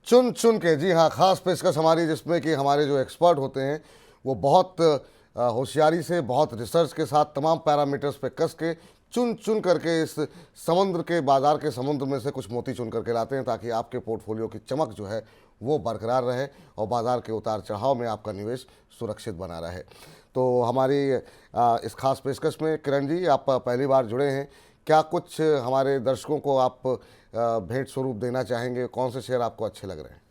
चुन चुन के, जी हाँ, ख़ास पेशकश हमारी, जिसमें कि हमारे जो एक्सपर्ट होते हैं वो बहुत होशियारी से, बहुत रिसर्च के साथ तमाम पैरामीटर्स पे कस के चुन चुन करके इस समुद्र के, बाज़ार के समुद्र में से कुछ मोती चुन करके लाते हैं, ताकि आपके पोर्टफोलियो की चमक जो है वो बरकरार रहे और बाज़ार के उतार चढ़ाव में आपका निवेश सुरक्षित बना रहे। तो हमारी इस खास पेशकश में किरण जी, आप पहली बार जुड़े हैं, क्या कुछ हमारे दर्शकों को आप भेंट स्वरूप देना चाहेंगे? कौन से शेयर आपको अच्छे लग रहे हैं?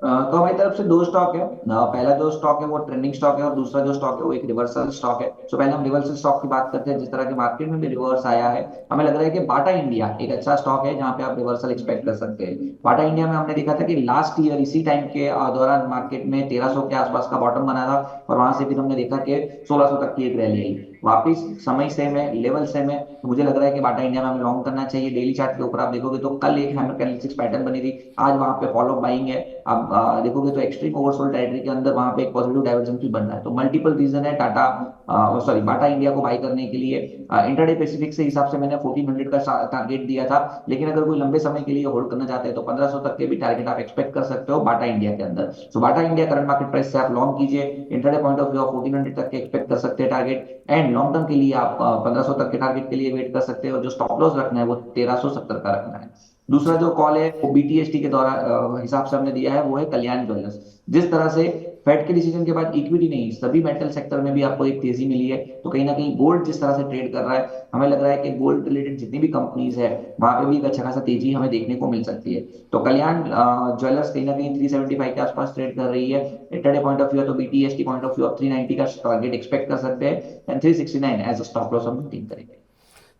तो हमारी तरफ से दो स्टॉक है। पहला जो स्टॉक है वो ट्रेंडिंग स्टॉक है और दूसरा जो स्टॉक है वो एक रिवर्सल स्टॉक है। तो पहले हम रिवर्सल स्टॉक की बात करते हैं। जिस तरह के मार्केट में भी रिवर्स आया है, हमें लग रहा है कि बाटा इंडिया एक अच्छा स्टॉक है जहां पे आप रिवर्सल एक्सपेक्ट कर सकते हैं। बाटा इंडिया में हमने देखा था कि लास्ट ईयर इसी टाइम के दौरान मार्केट में 1300 के आसपास का बॉटम बना था और वहां से फिर हमने देखा कि 1600 तक की एक रैली आई। वापिस समय सेम है, लेवल सेम है, तो मुझे लग रहा है कि बाटा इंडिया में हमें लॉन्ग करना चाहिए। डेली चार्ट के ऊपर आप देखोगे तो कल एक हैमर कैंडलस्टिक्स पैटर्न बनी थी, आज वहां पे फॉलो बाइंग है। आप देखोगे तो एक्सट्रीम ओवरसोल्ड टेरिटरी के अंदर वहां पे एक पॉजिटिव डाइवर्जेंस भी बन रहा है। तो मल्टीपल रीजन है टाटा सॉरी बाटा इंडिया को बाई करने के लिए। इंटरडे पेसिफिक से हिसाब से मैंने 1400 का टारगेट दिया था, लेकिन अगर कोई लंबे समय के लिए होल्ड करना चाहते हैं तो 1500 तक के भी टारगेट आप एक्सपेक्ट कर सकते हो बाटा इंडिया के अंदर। सो Bata India current market price से आप लॉन्ग कीजिए। Intraday point of view of 1400 तक के एक्सपेक्ट कर सकते हैं टारगेट, एंड लॉन्ग टर्म के लिए आप 1500 तक के टारगेट के लिए वेट कर सकते हैं। और जो स्टॉप लॉस रखना है वो 1370 का रखना है। दूसरा जी। जो कॉल है वो बीटीएसटी के द्वारा हिसाब से हमने दिया है, वो है कल्याण ज्वेलर्स। जिस तरह से फेड के डिसीजन के बाद इक्विटी नहीं सभी मेटल सेक्टर में भी आपको एक तेजी मिली है, तो कहीं ना कहीं गोल्ड जिस तरह से ट्रेड कर रहा है, हमें लग रहा है कि गोल्ड रिलेटेड जितनी भी कंपनीज है वहां पे भी एक अच्छा खासा तेजी हमें देखने को मिल सकती है। तो कल्याण ज्वेलर्स कहीं ना कहीं 375 के आसपास ट्रेड कर रही है। इंटरडे पॉइंट ऑफ व्यू है तो बीटीएसटी पॉइंट ऑफ व्यू आप 390 का टारगेट एक्सपेक्ट कर सकते हैं, and 369 as a stop loss हम मेंटेन करेंगे।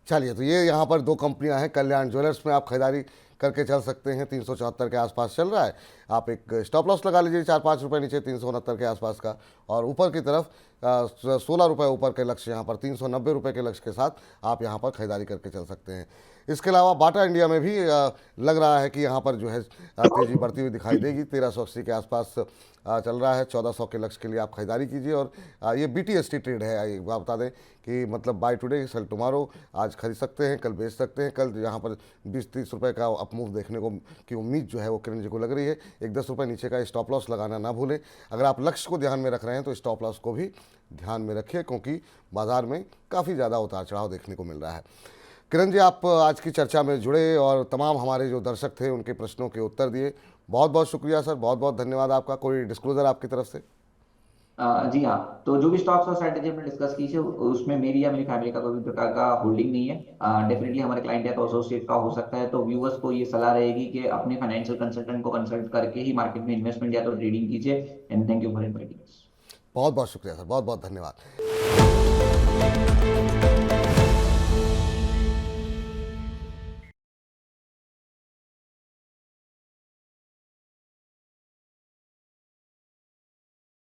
चलिए, तो ये यहाँ पर दो कंपनियां हैं। कल्याण ज्वेलर्स में आप खरीदारी करके चल सकते हैं, 374 के आसपास चल रहा है। आप एक स्टॉप लॉस लगा लीजिए 4-5 रुपये नीचे, 369 के आसपास का। और ऊपर की तरफ 16 रुपये ऊपर के लक्ष्य, यहाँ पर 390 रुपये के लक्ष्य के साथ आप यहाँ पर खरीदारी करके चल सकते हैं। इसके अलावा बाटा इंडिया में भी लग रहा है कि यहाँ पर जो है तेज़ी बढ़ती हुई दिखाई देगी। 1380 के आसपास चल रहा है। 1400 के लक्ष्य के लिए आप खरीदारी कीजिए। और ये बीटीएसटी ट्रेड है, एक बात बता दें कि मतलब बाय टुडे सेल टुमारो, आज खरीद सकते हैं, कल बेच सकते हैं। कल यहाँ पर 20-30 रुपये का अपमूव देखने को की उम्मीद जो है वो किरण जी को लग रही है। एक 10 रुपये नीचे का स्टॉप लॉस लगाना ना भूलें। अगर आप लक्ष्य को ध्यान में रख रहे हैं तो स्टॉप लॉस को भी ध्यान में रखिए, क्योंकि बाजार में काफ़ी ज़्यादा उतार चढ़ाव देखने को मिल रहा है। किरण जी, आप आज की चर्चा में जुड़े और तमाम हमारे जो दर्शक थे उनके प्रश्नों के उत्तर दिए। बहुत बहुत शुक्रिया सर, बहुत बहुत धन्यवाद आपका। कोई डिस्क्लोजर आपकी तरफ से? जी हाँ, तो जो भी स्टॉक्स और स्ट्रेटेजी हमने डिस्कस की है उसमें मेरी या मेरी फैमिली का कोई भी प्रकार का होल्डिंग नहीं है। डेफिनेटली हमारे क्लाइंट या तो एसोसिएट का हो सकता है। तो व्यूअर्स को ये सलाह रहेगी कि अपने फाइनेंशियल कंसल्टेंट को कंसल्ट करके ही मार्केट में इन्वेस्टमेंट या तो ट्रेडिंग कीजिए। And thank you for inviting. बहुत बहुत शुक्रिया सर, बहुत बहुत धन्यवाद।